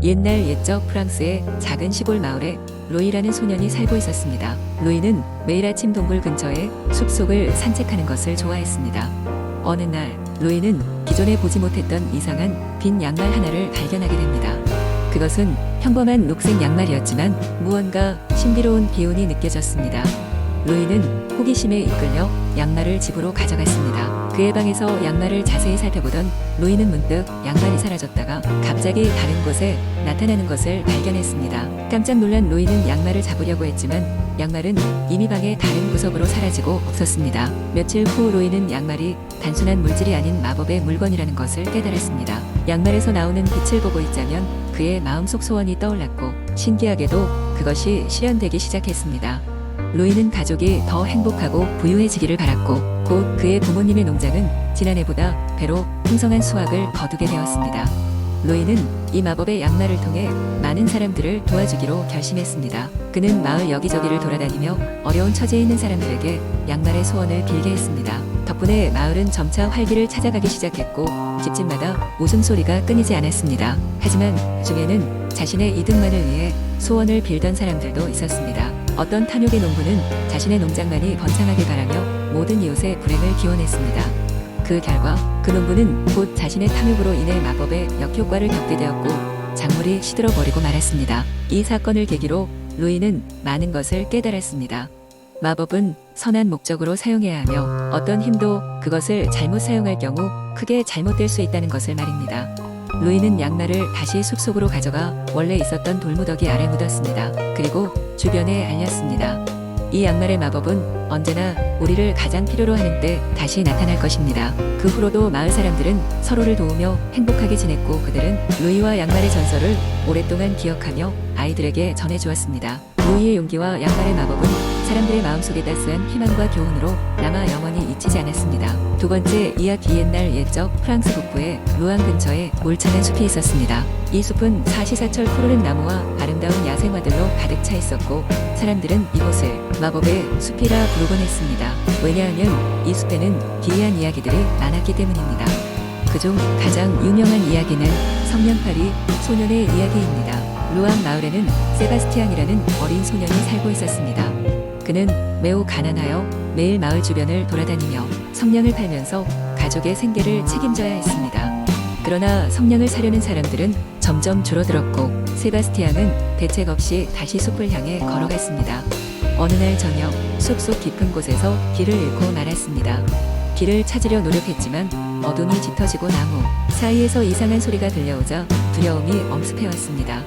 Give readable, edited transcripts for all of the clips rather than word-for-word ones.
옛날 옛적 프랑스의 작은 시골 마을에 로이라는 소년이 살고 있었습니다. 로이는 매일 아침 동굴 근처에 숲속을 산책하는 것을 좋아했습니다. 어느 날 로이는 기존에 보지 못했던 이상한 빈 양말 하나를 발견하게 됩니다. 그것은 평범한 녹색 양말이었지만 무언가 신비로운 기운이 느껴졌습니다. 로이는 호기심에 이끌려 양말을 집으로 가져갔습니다. 그의 방에서 양말을 자세히 살펴보던 로이는 문득 양말이 사라졌다가 갑자기 다른 곳에 나타나는 것을 발견했습니다. 깜짝 놀란 로이는 양말을 잡으려고 했지만 양말은 이미 방의 다른 구석으로 사라지고 없었습니다. 며칠 후 로이는 양말이 단순한 물질이 아닌 마법의 물건이라는 것을 깨달았습니다. 양말에서 나오는 빛을 보고 있자면 그의 마음속 소원이 떠올랐고 신기하게도 그것이 실현되기 시작했습니다. 로이는 가족이 더 행복하고 부유해지기를 바랐고 곧 그의 부모님의 농장은 지난해보다 배로 풍성한 수확을 거두게 되었습니다. 로이는 이 마법의 양말을 통해 많은 사람들을 도와주기로 결심했습니다. 그는 마을 여기저기를 돌아다니며 어려운 처지에 있는 사람들에게 양말의 소원을 빌게 했습니다. 덕분에 마을은 점차 활기를 찾아가기 시작했고 집집마다 웃음소리가 끊이지 않았습니다. 하지만 그중에는 자신의 이득만을 위해 소원을 빌던 사람들도 있었습니다. 어떤 탐욕의 농부는 자신의 농장만이 번창하길 바라며 모든 이웃의 불행을 기원했습니다. 그 결과 그 농부는 곧 자신의 탐욕으로 인해 마법의 역효과를 겪게 되었고 작물이 시들어버리고 말았습니다. 이 사건을 계기로 로이는 많은 것을 깨달았습니다. 마법은 선한 목적으로 사용해야 하며 어떤 힘도 그것을 잘못 사용할 경우 크게 잘못될 수 있다는 것을 말입니다. 로이는 양말을 다시 숲속으로 가져가 원래 있었던 돌무더기 아래 묻었습니다. 그리고 주변에 알렸습니다. 이 양말의 마법은 언제나 우리를 가장 필요로 하는 때 다시 나타날 것입니다. 그 후로도 마을 사람들은 서로를 도우며 행복하게 지냈고 그들은 로이와 양말의 전설을 오랫동안 기억하며 아이들에게 전해주었습니다. 로이의 용기와 양말의 마법은 사람들의 마음속에 따스한 희망과 교훈으로 남아 영원히 잊히지 않았습니다. 두 번째 이야기 옛날 옛적 프랑스 북부의 루앙 근처에 울창한 숲이 있었습니다. 이 숲은 사시사철 푸르른 나무와 아름다운 야생화들로 가득 차 있었고 사람들은 이곳을 마법의 숲이라 부르곤 했습니다. 왜냐하면 이 숲에는 기이한 이야기들이 많았기 때문입니다. 그중 가장 유명한 이야기는 성냥팔이 소년의 이야기입니다. 루앙 마을에는 세바스티앙이라는 어린 소년이 살고 있었습니다. 그는 매우 가난하여 매일 마을 주변을 돌아다니며 성냥을 팔면서 가족의 생계를 책임져야 했습니다. 그러나 성냥을 사려는 사람들은 점점 줄어들었고 세바스티앙은 대책 없이 다시 숲을 향해 걸어갔습니다. 어느 날 저녁 숲속 깊은 곳에서 길을 잃고 말았습니다. 길을 찾으려 노력했지만 어둠이 짙어지고 나무 사이에서 이상한 소리가 들려오자 두려움이 엄습해왔습니다.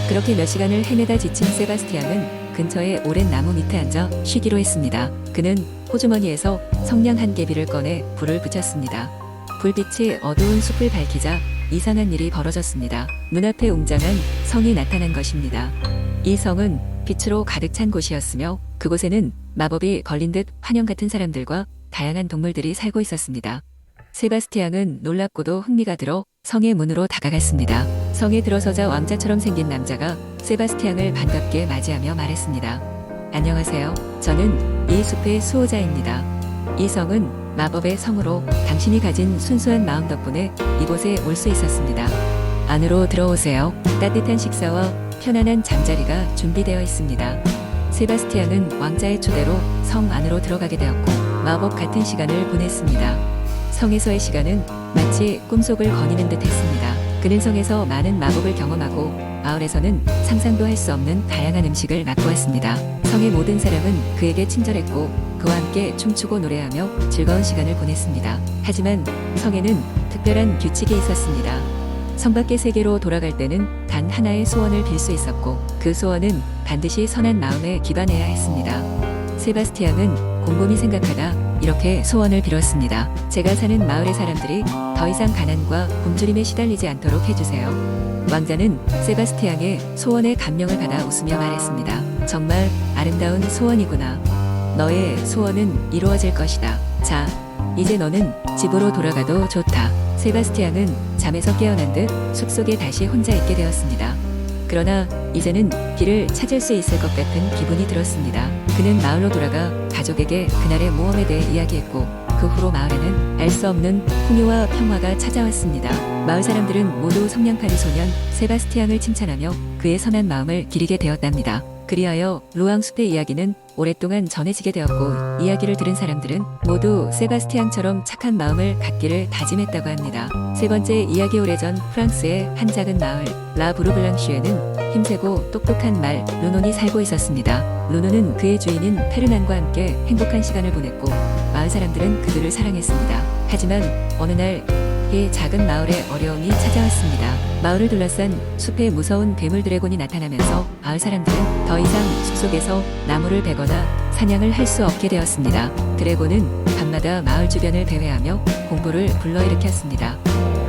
그렇게 몇 시간을 헤매다 지친 세바스티앙은 근처의 오랜 나무 밑에 앉아 쉬기로 했습니다. 그는 호주머니에서 성냥 한 개비를 꺼내 불을 붙였습니다. 불빛이 어두운 숲을 밝히자 이상한 일이 벌어졌습니다. 눈앞에 웅장한 성이 나타난 것입니다. 이 성은 빛으로 가득 찬 곳이었으며 그곳에는 마법이 걸린 듯 환영 같은 사람들과 다양한 동물들이 살고 있었습니다. 세바스티앙은 놀랍고도 흥미가 들어 성의 문으로 다가갔습니다. 성에 들어서자 왕자처럼 생긴 남자가 세바스티앙을 반갑게 맞이하며 말했습니다. 안녕하세요. 저는 이 숲의 수호자입니다. 이 성은 마법의 성으로 당신이 가진 순수한 마음 덕분에 이곳에 올 수 있었습니다. 안으로 들어오세요. 따뜻한 식사와 편안한 잠자리가 준비되어 있습니다. 세바스티앙은 왕자의 초대로 성 안으로 들어가게 되었고 마법 같은 시간을 보냈습니다. 성에서의 시간은 마치 꿈속을 거니는 듯 했습니다. 그는 성에서 많은 마법을 경험하고 마을에서는 상상도 할 수 없는 다양한 음식을 맛보았습니다. 성의 모든 사람은 그에게 친절했고 그와 함께 춤추고 노래하며 즐거운 시간을 보냈습니다. 하지만 성에는 특별한 규칙이 있었습니다. 성 밖의 세계로 돌아갈 때는 단 하나의 소원을 빌 수 있었고 그 소원은 반드시 선한 마음에 기반해야 했습니다. 세바스티앙은 곰곰이 생각하다 이렇게 소원을 빌었습니다. 제가 사는 마을의 사람들이 더 이상 가난과 굶주림에 시달리지 않도록 해주세요. 왕자는 세바스티앙의 소원에 감명을 받아 웃으며 말했습니다. 정말 아름다운 소원이구나. 너의 소원은 이루어질 것이다. 자, 이제 너는 집으로 돌아가도 좋다. 세바스티앙은 잠에서 깨어난 듯 숲속에 다시 혼자 있게 되었습니다. 그러나 이제는 길을 찾을 수 있을 것 같은 기분이 들었습니다. 그는 마을로 돌아가 가족에게 그날의 모험에 대해 이야기했고 그 후로 마을에는 알 수 없는 풍요와 평화가 찾아왔습니다. 마을 사람들은 모두 성냥팔이 소년 세바스티앙을 칭찬하며 그의 선한 마음을 기리게 되었답니다. 그리하여 루앙숲의 이야기는 오랫동안 전해지게 되었고, 이야기를 들은 사람들은 모두 세바스티앙처럼 착한 마음을 갖기를 다짐했다고 합니다. 세 번째 이야기. 오래전 프랑스의 한 작은 마을 라 부르블랑슈에는 힘세고 똑똑한 말 루논이 살고 있었습니다. 루논은 그의 주인인 페르난과 함께 행복한 시간을 보냈고, 마을 사람들은 그들을 사랑했습니다. 하지만 어느 날 이 작은 마을에 어려움이 찾아왔습니다. 마을을 둘러싼 숲에 무서운 괴물 드래곤이 나타나면서 마을 사람들은 더 이상 숲속에서 나무를 베거나 사냥을 할 수 없게 되었습니다. 드래곤은 밤마다 마을 주변을 배회하며 공포를 불러일으켰습니다.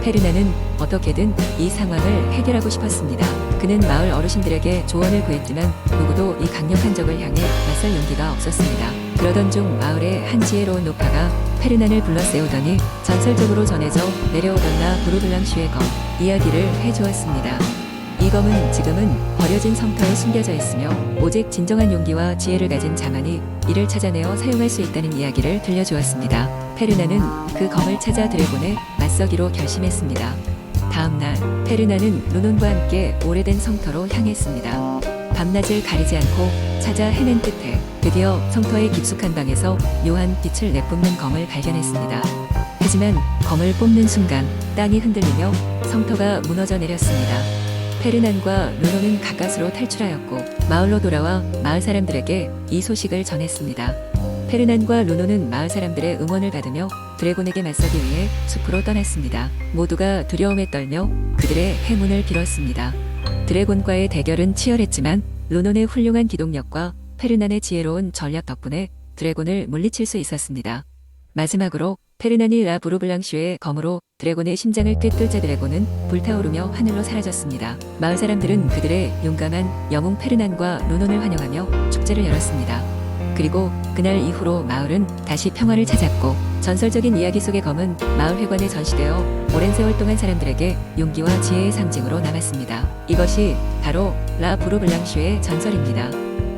페르난은 어떻게든 이 상황을 해결하고 싶었습니다. 그는 마을 어르신들에게 조언을 구했지만 누구도 이 강력한 적을 향해 맞설 용기가 없었습니다. 그러던 중 마을의 한 지혜로운 노파가 페르난을 불러 세우더니 전설적으로 전해져 내려오던 라 부르블랑슈의 검 이야기를 해주었습니다. 이 검은 지금은 버려진 성터에 숨겨져 있으며 오직 진정한 용기와 지혜를 가진 자만이 이를 찾아내어 사용할 수 있다는 이야기를 들려주었습니다. 페르난은 그 검을 찾아 드래곤에 맞서기로 결심했습니다. 다음날 페르난은 루논과 함께 오래된 성터로 향했습니다. 밤낮을 가리지 않고 찾아 헤맨 끝에 드디어 성터의 깊숙한 방에서 묘한 빛을 내뿜는 검을 발견했습니다. 하지만 검을 뽑는 순간 땅이 흔들리며 성터가 무너져 내렸습니다. 페르난과 루논은 가까스로 탈출하였고 마을로 돌아와 마을 사람들에게 이 소식을 전했습니다. 페르난과 루논은 마을 사람들의 응원을 받으며 드래곤에게 맞서기 위해 숲으로 떠났습니다. 모두가 두려움에 떨며 그들의 행운을 빌었습니다. 드래곤과의 대결은 치열했지만 루논의 훌륭한 기동력과 페르난의 지혜로운 전략 덕분에 드래곤을 물리칠 수 있었습니다. 마지막으로 페르난이 라 부르블랑슈의 검으로 드래곤의 심장을 꿰뚫자 드래곤은 불타오르며 하늘로 사라졌습니다. 마을 사람들은 그들의 용감한 영웅 페르난과 루논을 환영하며 축제를 열었습니다. 그리고 그날 이후로 마을은 다시 평화를 찾았고, 전설적인 이야기 속의 검은 마을 회관에 전시되어 오랜 세월 동안 사람들에게 용기와 지혜의 상징으로 남았습니다. 이것이 바로 라 부르블랑슈의 전설입니다.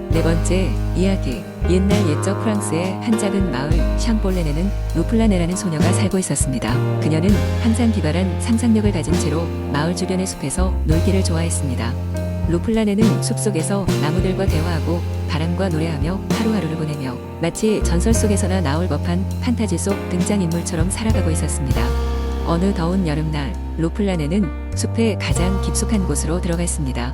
네 번째 이야기. 옛날 옛적 프랑스의 한 작은 마을 샹볼레네는 루플라네라는 소녀가 살고 있었습니다. 그녀는 항상 기발한 상상력을 가진 채로 마을 주변의 숲에서 놀기를 좋아했습니다. 루플라네는 숲속에서 나무들과 대화하고 바람과 노래하며 하루하루를 보내며 마치 전설 속에서나 나올 법한 판타지 속 등장인물처럼 살아가고 있었습니다. 어느 더운 여름날 루플라네는 숲의 가장 깊숙한 곳으로 들어갔습니다.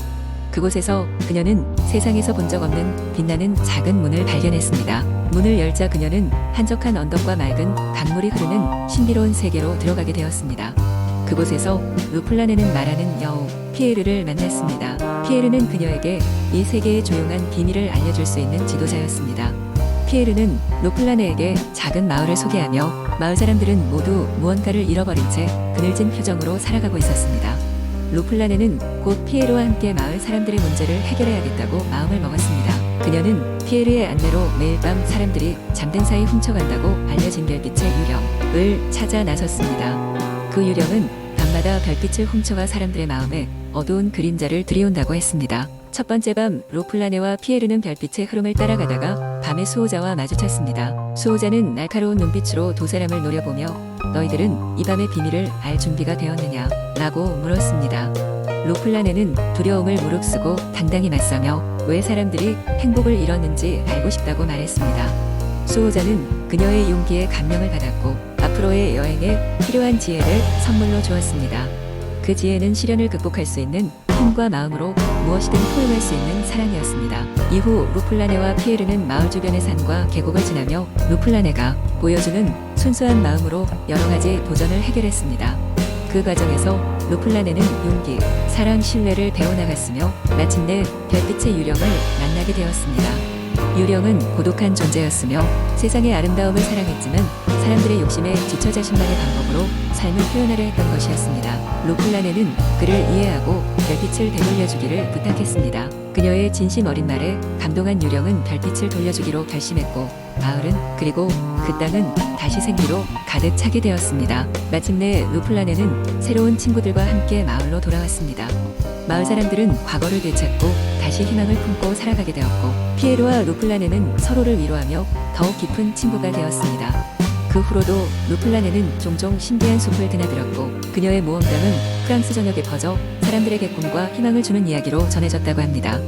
그곳에서 그녀는 세상에서 본 적 없는 빛나는 작은 문을 발견했습니다. 문을 열자 그녀는 한적한 언덕과 맑은 강물이 흐르는 신비로운 세계로 들어가게 되었습니다. 그곳에서 루플라네는 말하는 여우 피에르를 만났습니다. 피에르는 그녀에게 이 세계의 조용한 비밀을 알려줄 수 있는 지도자였습니다. 피에르는 루플라네에게 작은 마을을 소개하며 마을 사람들은 모두 무언가를 잃어버린 채 그늘진 표정으로 살아가고 있었습니다. 루플라네는 곧 피에르와 함께 마을 사람들의 문제를 해결해야겠다고 마음을 먹었습니다. 그녀는 피에르의 안내로 매일 밤 사람들이 잠든 사이 훔쳐간다고 알려진 별빛의 유령을 찾아 나섰습니다. 그 유령은 밤마다 별빛을 훔쳐가 사람들의 마음에 어두운 그림자를 들이온다고 했습니다. 첫 번째 밤 루플라네와 피에르는 별빛의 흐름을 따라가다가 밤에 수호자와 마주쳤습니다. 수호자는 날카로운 눈빛으로 두 사람을 노려보며 너희들은 이 밤의 비밀을 알 준비가 되었느냐? 라고 물었습니다. 루플라네는 두려움을 무릅쓰고 당당히 맞서며 왜 사람들이 행복을 잃었는지 알고 싶다고 말했습니다. 수호자는 그녀의 용기에 감명을 받았고 앞으로의 여행에 필요한 지혜를 선물로 주었습니다. 그 지혜는 시련을 극복할 수 있는 힘과 마음으로 무엇이든 포용할 수 있는 사랑이었습니다. 이후 루플라네와 피에르는 마을 주변의 산과 계곡을 지나며 루플라네가 보여주는 순수한 마음으로 여러 가지 도전을 해결했습니다. 그 과정에서 루플라네는 용기, 사랑, 신뢰를 배워나갔으며 마침내 별빛의 유령을 만나게 되었습니다. 유령은 고독한 존재였으며 세상의 아름다움을 사랑했지만 사람들의 욕심에 지쳐 자신만의 방법으로 삶을 표현하려 했던 것이었습니다. 루플라네는 그를 이해하고 별빛을 되돌려주기를 부탁했습니다. 그녀의 진심 어린 말에 감동한 유령은 별빛을 돌려주기로 결심했고 마을은 그리고 그 땅은 다시 생기로 가득 차게 되었습니다. 마침내 루플라네는 새로운 친구들과 함께 마을로 돌아왔습니다. 마을 사람들은 과거를 되찾고 다시 희망을 품고 살아가게 되었고 피에르와 루플라네는 서로를 위로하며 더욱 깊은 친구가 되었습니다. 그 후로도 루플란에는 종종 신비한 숲을 드나들었고 그녀의 모험담은 프랑스 전역에 퍼져 사람들에게 꿈과 희망을 주는 이야기로 전해졌다고 합니다.